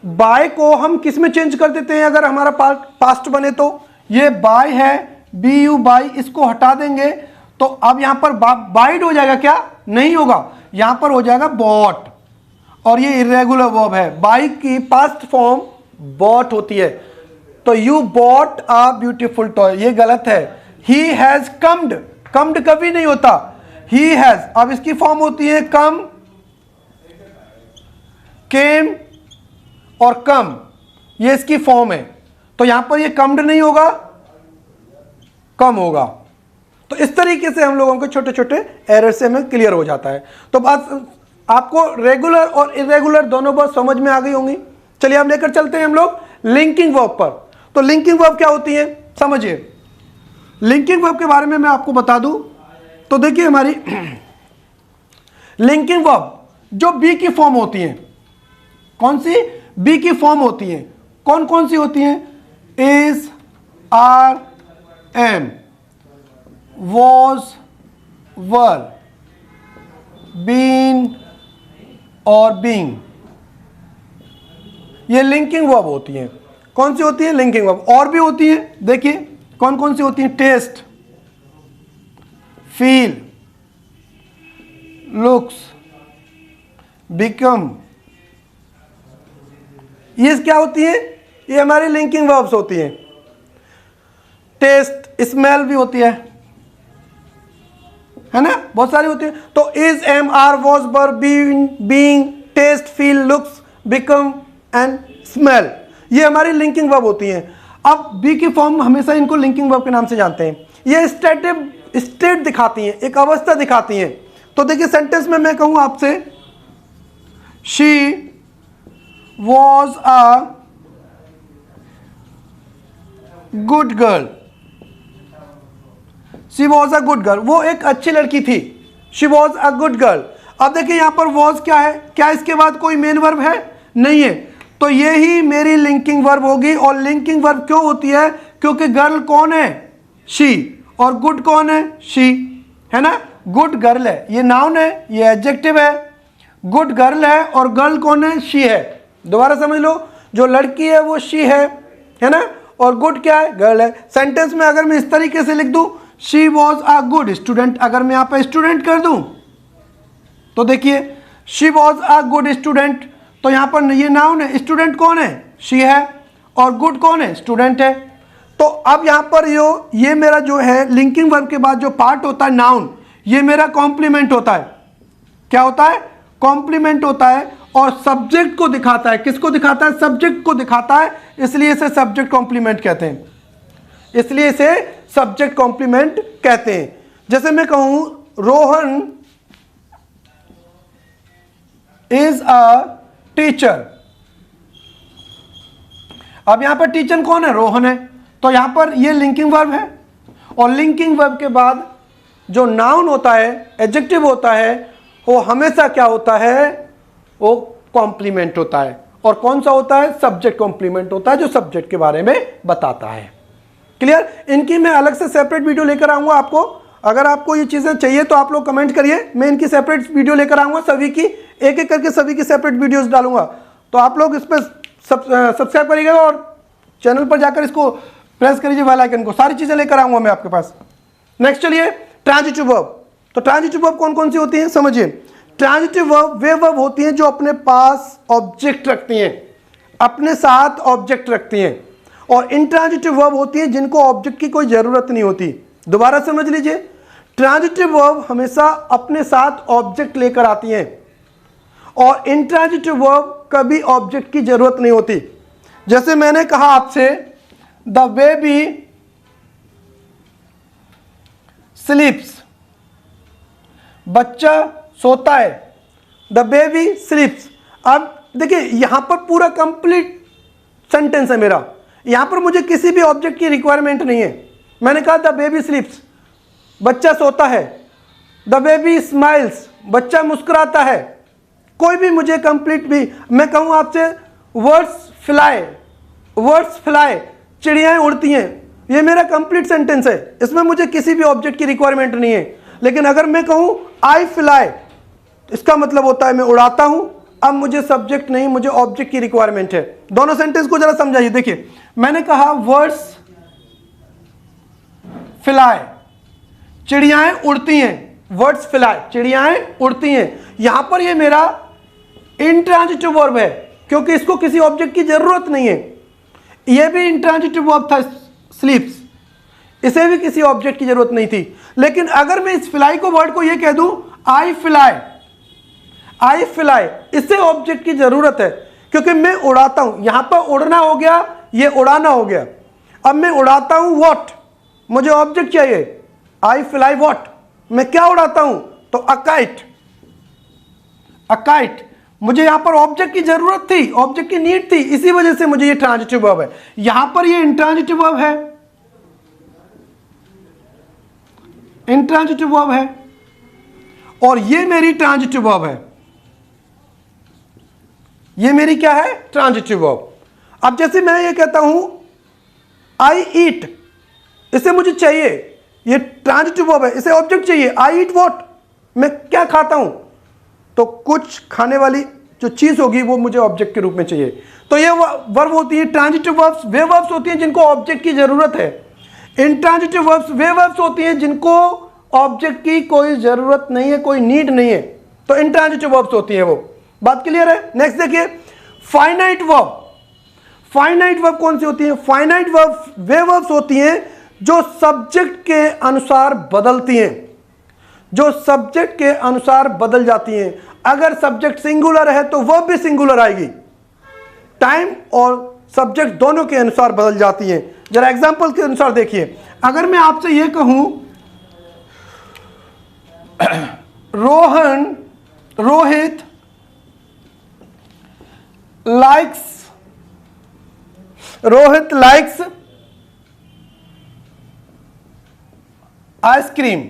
बाय को हम किस में चेंज कर देते हैं अगर हमारा पास्ट बने तो? ये बाय है, बी यू बाई, इसको हटा देंगे तो अब यहां पर बाइड हो जाएगा क्या? नहीं होगा, यहां पर हो जाएगा बॉट। और ये इरेगुलर वर्ब है। बाई की पास्ट फॉर्म बॉट होती है। तो you bought a beautiful toy, ये गलत है। ही हैज कम्ड, कम्ड कभी नहीं होता, ही हैज। अब इसकी फॉर्म होती है कम, केम और कम, ये इसकी फॉर्म है। तो यहां पर ये कम्ड नहीं होगा, कम होगा। तो इस तरीके से हम लोगों को छोटे छोटे एरर से हमें क्लियर हो जाता है। तो बात आपको रेगुलर और इरेगुलर दोनों बात समझ में आ गई होंगी। चलिए अब लेकर चलते हैं हम लोग लिंकिंग वर्ब पर। तो लिंकिंग वर्ब क्या होती है समझिए। लिंकिंग वर्ब के बारे में मैं आपको बता दूं तो देखिए, हमारी लिंकिंग वर्ब जो बी की फॉर्म होती है, कौन सी? बी की फॉर्म होती है। कौन कौन सी होती हैं? Is, are, am, was, were, been और बीइंग, ये लिंकिंग वर्ब होती हैं। कौन सी होती है? Linking verb. और भी होती है, देखिए कौन कौन सी होती हैं? टेस्ट, फील, लुक्स, बिकम, ये क्या होती है? ये हमारी लिंकिंग वर्ब्स होती हैं। टेस्ट, स्मेल भी होती है ना, बहुत सारी होती है। तो is, am, are, was, were, being, taste, feel, looks, become and smell, ये हमारी लिंकिंग वर्ब होती हैं। अब बी की फॉर्म हमेशा इनको लिंकिंग वर्ब के नाम से जानते हैं। ये स्टेट दिखाती हैं, एक अवस्था दिखाती हैं। तो देखिए सेंटेंस में मैं कहूं आपसे, she was a good girl. She was a good girl, वो एक अच्छी लड़की थी। She was a good girl. अब देखिए यहां पर वॉज क्या है? क्या इसके बाद कोई मेन वर्ब है? नहीं है। तो ये ही मेरी लिंकिंग वर्ब होगी। और लिंकिंग वर्ब क्यों होती है? क्योंकि गर्ल कौन है? शी। और गुड कौन है? शी, है ना। गुड गर्ल है, ये नाउन है, ये एडजेक्टिव है। गुड गर्ल है और गर्ल कौन है? शी है। दोबारा समझ लो, जो लड़की है वो शी है ना। और गुड क्या है? गर्ल है। सेंटेंस में अगर मैं इस तरीके से लिख दूं, she was a good student, अगर मैं यहां पर स्टूडेंट कर दूं तो देखिए she was a good student, तो यहां पर ये नाउन है। स्टूडेंट कौन है? शी है। और गुड कौन है? स्टूडेंट है। तो अब यहां पर ये मेरा जो है लिंकिंग वर्ब के बाद जो पार्ट होता है नाउन, ये मेरा कॉम्प्लीमेंट होता है। क्या होता है? कॉम्प्लीमेंट होता है। और सब्जेक्ट को दिखाता है। किसको दिखाता है? सब्जेक्ट को दिखाता है। इसलिए इसे सब्जेक्ट कॉम्प्लीमेंट कहते हैं। इसलिए इसे सब्जेक्ट कॉम्प्लीमेंट कहते हैं। जैसे मैं कहूं रोहन इज अ टीचर। अब यहां पर टीचर कौन है? रोहन है। तो यहां पर ये लिंकिंग वर्ब है। और लिंकिंग वर्ब के बाद जो नाउन होता है, एडजेक्टिव होता है, वो हमेशा क्या होता है? वो कॉम्प्लीमेंट होता है। और कौन सा होता है? सब्जेक्ट कॉम्प्लीमेंट होता है, जो सब्जेक्ट के बारे में बताता है। क्लियर? इनकी मैं अलग से सेपरेट वीडियो लेकर आऊंगा आपको। अगर आपको ये चीजें चाहिए तो आप लोग कमेंट करिए, मैं इनकी सेपरेट वीडियो लेकर आऊंगा। सभी की एक एक करके सभी की सेपरेट वीडियोस डालूंगा। तो आप लोग इस पर सब्सक्राइब करिएगा और चैनल पर जाकर इसको प्रेस करिए बेल आइकन को। सारी चीजें लेकर आऊंगा मैं आपके पास। नेक्स्ट चलिए ट्रांजिटिव वर्ब। तो ट्रांजिटिव वर्ब कौन कौन सी होती हैं समझिए। ट्रांजिटिव वर्ब वे वर्ब होती हैं जो अपने पास ऑब्जेक्ट रखती हैं, अपने साथ ऑब्जेक्ट रखती हैं, और इंट्रांजिटिव वर्ब होती हैं जिनको ऑब्जेक्ट की कोई जरूरत नहीं होती। दोबारा समझ लीजिए, ट्रांजिटिव वर्ब हमेशा अपने साथ ऑब्जेक्ट लेकर आती हैं और इंट्रांजिटिव वर्ब कभी ऑब्जेक्ट की जरूरत नहीं होती। जैसे मैंने कहा आपसे द बेबी स्लीप्स, बच्चा सोता है, द बेबी स्लीप्स। अब देखिए यहां पर पूरा कंप्लीट सेंटेंस है मेरा, यहां पर मुझे किसी भी ऑब्जेक्ट की रिक्वायरमेंट नहीं है। मैंने कहा द बेबी स्लीप्स, बच्चा सोता है, द बेबी स्माइल्स, बच्चा मुस्कुराता है। कोई भी मुझे कंप्लीट भी, मैं कहूं आपसे वर्ड्स फ्लाई, चिड़ियाएं उड़ती हैं, ये मेरा कंप्लीट सेंटेंस है, इसमें मुझे किसी भी ऑब्जेक्ट की रिक्वायरमेंट नहीं है। लेकिन अगर मैं कहूं आई फ्लाई, इसका मतलब होता है मैं उड़ाता हूं, अब मुझे सब्जेक्ट नहीं, मुझे ऑब्जेक्ट की रिक्वायरमेंट है। दोनों सेंटेंस को जरा समझाइए। देखिए मैंने कहा वर्ड्स फ्लाई, चिड़ियाएं उड़ती हैं, वर्ड्स फ्लाई, चिड़ियाएं उड़ती हैं। यहां पर ये मेरा इंट्रांजिटिव वर्ब है क्योंकि इसको किसी ऑब्जेक्ट की जरूरत नहीं है। ये भी इंट्रांजिटिव वर्ब था स्लीप्स, इसे भी किसी ऑब्जेक्ट की जरूरत नहीं थी। लेकिन अगर मैं इस फ्लाई को वर्ड को ये कह दूं आई फ्लाई, आई फ्लाई, इससे ऑब्जेक्ट की जरूरत है क्योंकि मैं उड़ाता हूं। यहां पर उड़ना हो गया, ये उड़ाना हो गया। अब मैं उड़ाता हूं व्हाट, मुझे ऑब्जेक्ट चाहिए, आई फ्लाई व्हाट, मैं क्या उड़ाता हूं, तो अकाइट, अकाइट। मुझे यहां पर ऑब्जेक्ट की जरूरत थी, ऑब्जेक्ट की नीड थी, इसी वजह से मुझे ये ट्रांजिटिव वर्ब है। यहां पर ये इंट्रांजिटिव वर्ब है, इंट्रांजिटिव वर्ब है, और ये मेरी ट्रांजिटिव वर्ब है। ये मेरी क्या है, ट्रांजिटिव वर्ब। अब जैसे मैं ये कहता हूं आई ईट, इसे मुझे चाहिए, ये ट्रांजिटिव वर्ब है, इसे ऑब्जेक्ट चाहिए, आई ईट व्हाट, मैं क्या खाता हूं, तो कुछ खाने वाली जो चीज होगी वो मुझे ऑब्जेक्ट के रूप में चाहिए। तो ये वर्ब होती है ट्रांजिटिव वर्ब्स, वे वर्ब्स होती हैं जिनको ऑब्जेक्ट की जरूरत है। इंट्रांजिटिव वर्ब्स वे वर्ब्स होती हैं जिनको ऑब्जेक्ट की कोई जरूरत नहीं है, कोई नीड नहीं है, तो इंट्रांजिटिव वर्ब्स होती है वो। बात क्लियर है। नेक्स्ट देखिए फाइनाइट वर्ब। फाइनाइट वर्ब कौन सी होती है, फाइनाइट वर्ब वे वर्ब्स होती हैं जो सब्जेक्ट के अनुसार बदलती हैं, जो सब्जेक्ट के अनुसार बदल जाती हैं। अगर सब्जेक्ट सिंगुलर है तो वर्ब भी सिंगुलर आएगी, टाइम और सब्जेक्ट दोनों के अनुसार बदल जाती हैं। जरा एग्जांपल के अनुसार देखिए, अगर मैं आपसे यह कहूं Rohit likes ice cream,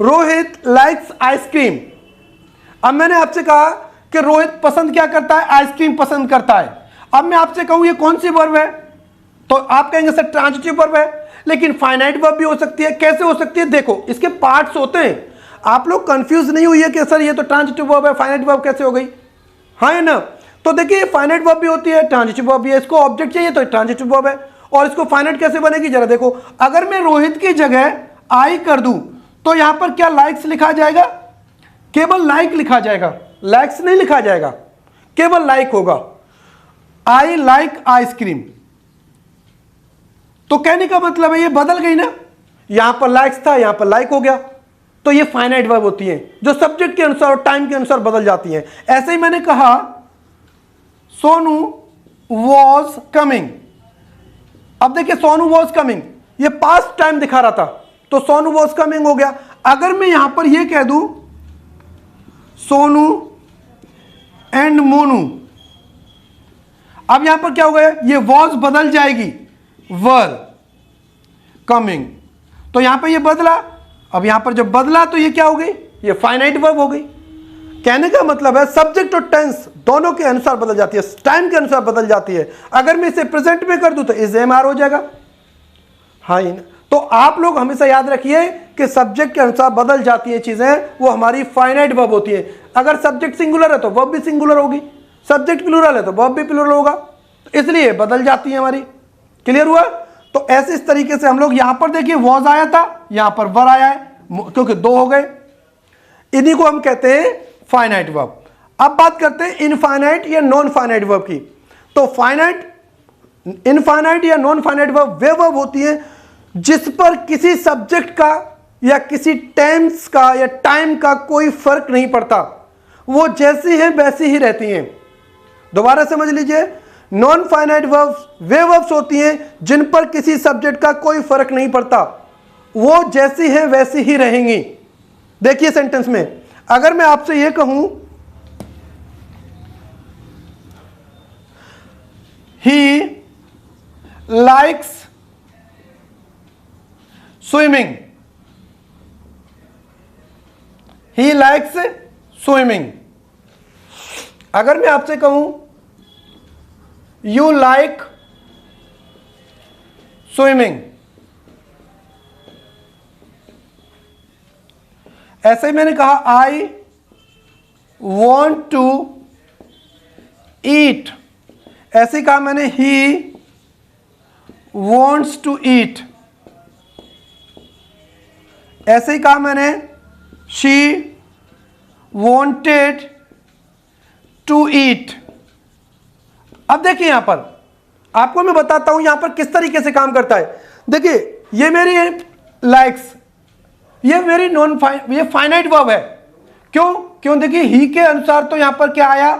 Rohit likes ice cream. अब मैंने आपसे कहा कि रोहित पसंद क्या करता है, आइसक्रीम पसंद करता है। अब मैं आपसे कहूं ये कौन सी वर्ब है, तो आप कहेंगे सर ट्रांजिटिव वर्ब है, लेकिन फाइनाइट वर्ब भी हो सकती है। कैसे हो सकती है, देखो इसके पार्ट्स होते हैं, आप लोग कंफ्यूज नहीं हुई है कि सर ये तो ट्रांजिटिव वर्ब है, फाइनाइट वर्ब कैसे हो गई, हाँ है ना। तो देखिए फाइनाइट वर्ब भी होती है, ट्रांजिटिव वर्ब भी है, इसको ऑब्जेक्ट चाहिए तो ट्रांजिटिव वर्ब है, और इसको फाइनाइट कैसे बनेगी जरा देखो। अगर मैं रोहित की जगह आई कर दूं तो यहां पर क्या लाइक्स लिखा जाएगा, केवल लाइक लिखा जाएगा, लाइक्स नहीं लिखा जाएगा, केवल लाइक होगा, आई लाइक आइसक्रीम। तो कहने का मतलब है ये बदल गई ना, यहां पर लाइक्स था यहां पर लाइक हो गया। तो ये फाइनाइट वर्ब होती हैं जो सब्जेक्ट के अनुसार और टाइम के अनुसार बदल जाती हैं। ऐसे ही मैंने कहा सोनू वॉज कमिंग, अब देखिए सोनू वॉज कमिंग, ये पास्ट टाइम दिखा रहा था तो सोनू वॉज कमिंग हो गया। अगर मैं यहां पर ये कह दूं सोनू एंड मोनू, अब यहां पर क्या हो गया, ये वॉज बदल जाएगी वर कमिंग, तो यहां पर ये बदला। अब यहां पर जब बदला तो ये क्या हो गई, ये फाइनाइट वर्ब हो गई। कहने का मतलब है सब्जेक्ट और टेंस दोनों के अनुसार बदल जाती है, टाइम के अनुसार बदल जाती है। अगर मैं इसे प्रेजेंट में कर दूं तो इज एम आर हो जाएगा, हाँ ही ना। तो आप लोग हमेशा याद रखिए कि सब्जेक्ट के अनुसार बदल जाती है चीजें, वो हमारी फाइनाइट वर्ब होती है। अगर सब्जेक्ट सिंगुलर है तो वर्ब भी सिंगुलर होगी, सब्जेक्ट प्लूरल है तो वर्ब भी प्लूरल होगा, इसलिए बदल जाती है हमारी। क्लियर हुआ। तो ऐसे इस तरीके से हम लोग यहां पर देखिए वॉज आया था, यहां पर वर आया है क्योंकि दो हो गए, इन्हीं को हम कहते हैं फाइनाइट वर्ब। अब बात करते हैं इनफाइनाइट या नॉन फाइनाइट वर्ब की। तो फाइनाइट, इनफाइनाइट या नॉन फाइनाइट वर्ब वे वर्ब होती है जिस पर किसी सब्जेक्ट का या किसी टेंस का या टाइम का कोई फर्क नहीं पड़ता, वो जैसी हैं वैसी ही रहती हैं। दोबारा समझ लीजिए, नॉन फाइनाइट वर्ब्स वे वर्ब्स होती हैं जिन पर किसी सब्जेक्ट का कोई फर्क नहीं पड़ता, वो जैसी हैं वैसी ही रहेंगी। देखिए सेंटेंस में अगर मैं आपसे यह कहूं he likes swimming, he likes swimming. अगर मैं आपसे कहूं यू लाइक स्विमिंग, ऐसे ही मैंने कहा आई वॉन्ट टू ईट, ऐसे ही कहा मैंने ही वॉन्ट्स टू ईट, ऐसे ही कहा मैंने शी वॉन्टेड टू ईट। अब देखिए यहां पर आपको मैं बताता हूं यहां पर किस तरीके से काम करता है। देखिए ये मेरी लाइक्स, ये मेरी ये फाइनाइट वर्ब है। क्यों देखिए ही के अनुसार तो यहां पर क्या आया,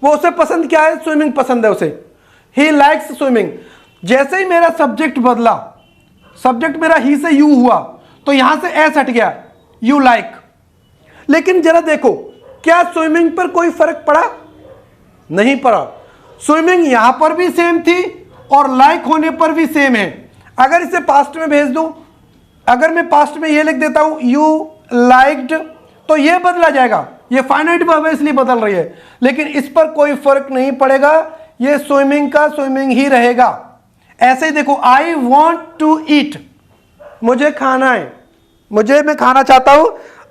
वो उसे पसंद क्या है, स्विमिंग पसंद है उसे, ही लाइक्स स्विमिंग। जैसे ही मेरा सब्जेक्ट बदला, सब्जेक्ट मेरा ही से यू हुआ, तो यहां से एस हट गया, यू लाइक। लेकिन जरा देखो क्या स्विमिंग पर कोई फर्क पड़ा? नहीं पड़ा। स्विमिंग यहां पर भी सेम थी और लाइक होने पर भी सेम है। अगर इसे पास्ट में भेज दूं, अगर मैं पास्ट में ये लिख देता हूं यू लाइक्ड, तो ये बदला जाएगा, ये फाइनाइट वर्ब है इसलिए बदल रही है, लेकिन इस पर कोई फर्क नहीं पड़ेगा, ये स्विमिंग का स्विमिंग ही रहेगा। ऐसे ही देखो आई वॉन्ट टू ईट, मुझे खाना है, मैं खाना चाहता हूं।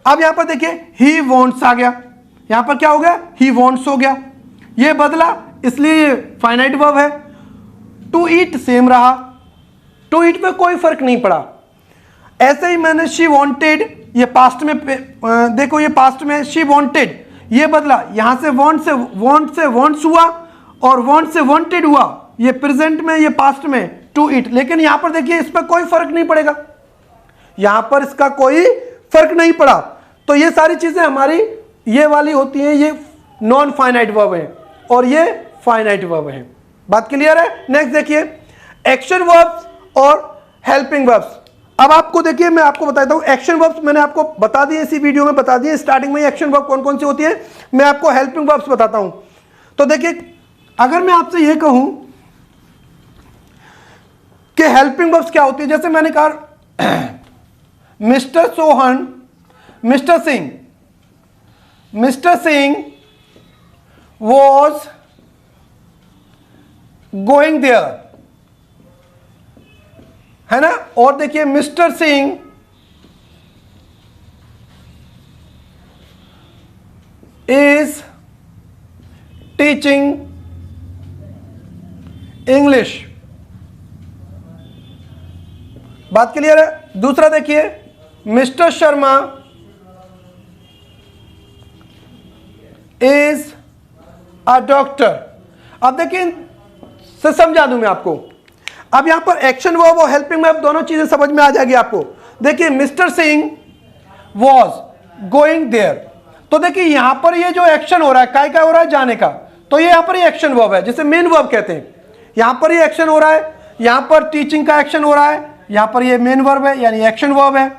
अब यहां पर देखिए ही वॉन्ट्स आ गया, यहां पर क्या हो गया, ही वॉन्ट्स हो गया, ये बदला इसलिए ये फाइनाइट वर्ब है। टू ईट सेम रहा, टू ईट पे कोई फर्क नहीं पड़ा। ऐसे ही मैंने शी वॉन्टेड, ये पास्ट में देखो, ये पास्ट में शी वॉन्टेड, ये बदला, यहां से वॉन्ट से वॉन्ट्स हुआ और वॉन्ट से वॉन्टेड हुआ, ये प्रेजेंट में, ये पास्ट में टू ईट। लेकिन यहां पर देखिए इस पर कोई फर्क नहीं पड़ेगा, यहां पर इसका कोई फर्क नहीं पड़ा। तो ये सारी चीजें हमारी ये वाली होती हैं, ये नॉन फाइनाइट वर्ब है और ये फाइनाइट वर्ब है। बात क्लियर है? नेक्स्ट देखिए एक्शन वर्ब्स और हेल्पिंग वर्ब्स। अब आपको देखिए मैं आपको बताता हूं, एक्शन वर्ब्स मैंने आपको बता दिए, इसी वीडियो में बता दिए स्टार्टिंग में एक्शन वर्ब कौन कौन सी होती है। मैं आपको हेल्पिंग वर्ब्स बताता हूं। तो देखिए अगर मैं आपसे यह कहूं कि हेल्पिंग वर्ब्स क्या होती है, जैसे मैंने कहा mister Sohan, mister Singh was going there, है ना। और देखिए mister Singh is teaching English. बात क्लियर है? दूसरा देखिए mister Sharma is a doctor. अब देखिए से समझा दूं मैं आपको, अब यहां पर एक्शन वर्ब और हेल्पिंग वर्ब दोनों चीजें समझ में आ जाएगी आपको। देखिए mister Singh was going there, तो देखिए यहां पर ये जो एक्शन हो रहा है, काय का हो रहा है, जाने का, तो ये यहां पर ये एक्शन वर्ब है जिसे मेन वर्ब कहते हैं। यहां पर ये एक्शन हो रहा है, यहां पर टीचिंग का एक्शन हो रहा है, यहां पर ये मेन वर्ब है यानी एक्शन वर्ब है।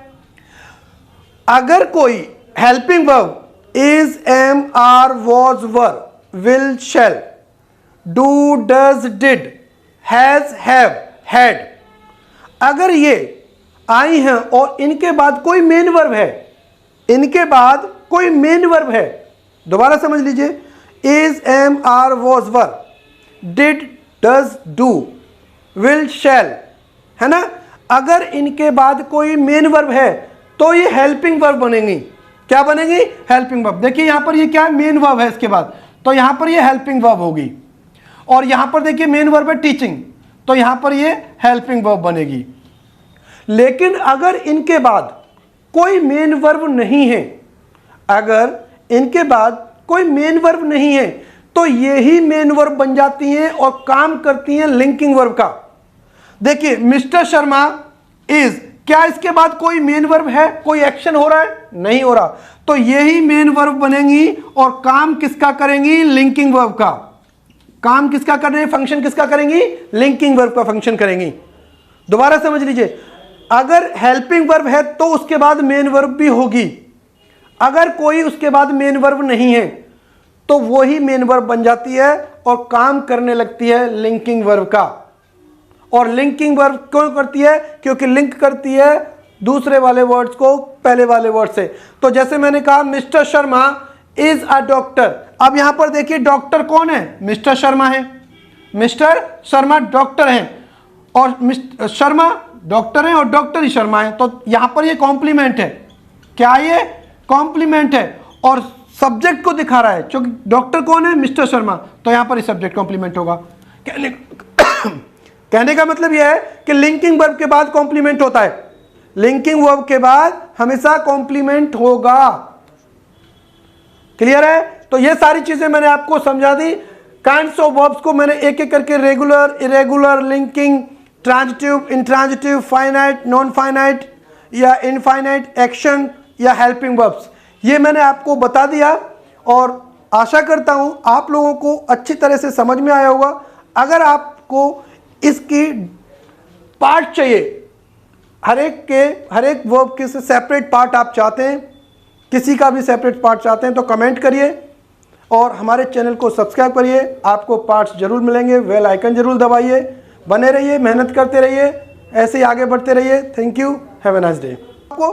अगर कोई helping verb is, am, are, was, were, will, shall, do, does, did, has, have, had, अगर ये आई हैं और इनके बाद कोई मेन वर्ब है, इनके बाद कोई मेन वर्ब है, दोबारा समझ लीजिए, is, am, are, was, were, did, does, do, will, shall, है ना। अगर इनके बाद कोई मेन वर्ब है तो ये हेल्पिंग वर्ब बनेंगी। क्या बनेंगी? Helping verb. देखिए यहां पर ये क्या है, मेन वर्ब है इसके बाद, तो यहां पर ये हेल्पिंग वर्ब होगी। और यहां पर देखिए मेन वर्ब है टीचिंग, तो यहां पर ये हेल्पिंग वर्ब बनेगी। लेकिन अगर इनके बाद कोई मेन वर्ब नहीं है, अगर इनके बाद कोई मेन वर्ब नहीं है, तो यही मेन वर्ब बन जाती हैं और काम करती हैं लिंकिंग वर्ब का। देखिए मिस्टर शर्मा इज, क्या इसके बाद कोई मेन वर्ब है, कोई एक्शन हो रहा है? नहीं हो रहा, तो यही मेन वर्ब बनेंगी और काम किसका करेंगी? लिंकिंग वर्ब का। काम किसका कर रहे हैं? फंक्शन किसका करेंगी? लिंकिंग वर्ब का फंक्शन करेंगी। दोबारा समझ लीजिए, अगर हेल्पिंग वर्ब है तो उसके बाद मेन वर्ब भी होगी। अगर कोई उसके बाद मेन वर्ब नहीं है तो वही मेन वर्ब बन जाती है और काम करने लगती है लिंकिंग वर्ब का। और लिंकिंग वर्ब क्यों करती है? क्योंकि लिंक करती है दूसरे वाले वर्ड्स को पहले वाले वर्ड से। तो जैसे मैंने कहा mister Sharma is a doctor. अब यहां पर देखिए डॉक्टर कौन है? मिस्टर शर्मा है। मिस्टर शर्मा डॉक्टर हैं और मिस्टर शर्मा डॉक्टर हैं और डॉक्टर ही शर्मा है, तो यहां पर ये कॉम्प्लीमेंट है। क्या ये? कॉम्प्लीमेंट है और सब्जेक्ट को दिखा रहा है। क्योंकि डॉक्टर कौन है? मिस्टर शर्मा, तो यहां पर सब्जेक्ट कॉम्प्लीमेंट होगा। कहने का मतलब यह है कि लिंकिंग वर्ब के बाद कॉम्प्लीमेंट होता है। लिंकिंग वर्ब के बाद हमेशा कॉम्प्लीमेंट होगा। क्लियर है? तो ये सारी चीजें मैंने आपको समझा दी। काइंड्स ऑफ वर्ब्स को मैंने एक एक करके regular, irregular, linking, transitive, intransitive, finite, non finite या इनफाइनाइट, एक्शन या हेल्पिंग वर्ब्स, ये मैंने आपको बता दिया और आशा करता हूं आप लोगों को अच्छी तरह से समझ में आया होगा। अगर आपको इसकी पार्ट चाहिए, हर एक वर्ब के से सेपरेट पार्ट आप चाहते हैं, किसी का भी सेपरेट पार्ट चाहते हैं, तो कमेंट करिए और हमारे चैनल को सब्सक्राइब करिए। आपको पार्ट्स जरूर मिलेंगे। बेल आइकन जरूर दबाइए। बने रहिए, मेहनत करते रहिए, ऐसे ही आगे बढ़ते रहिए। Thank you, have a nice day. आपको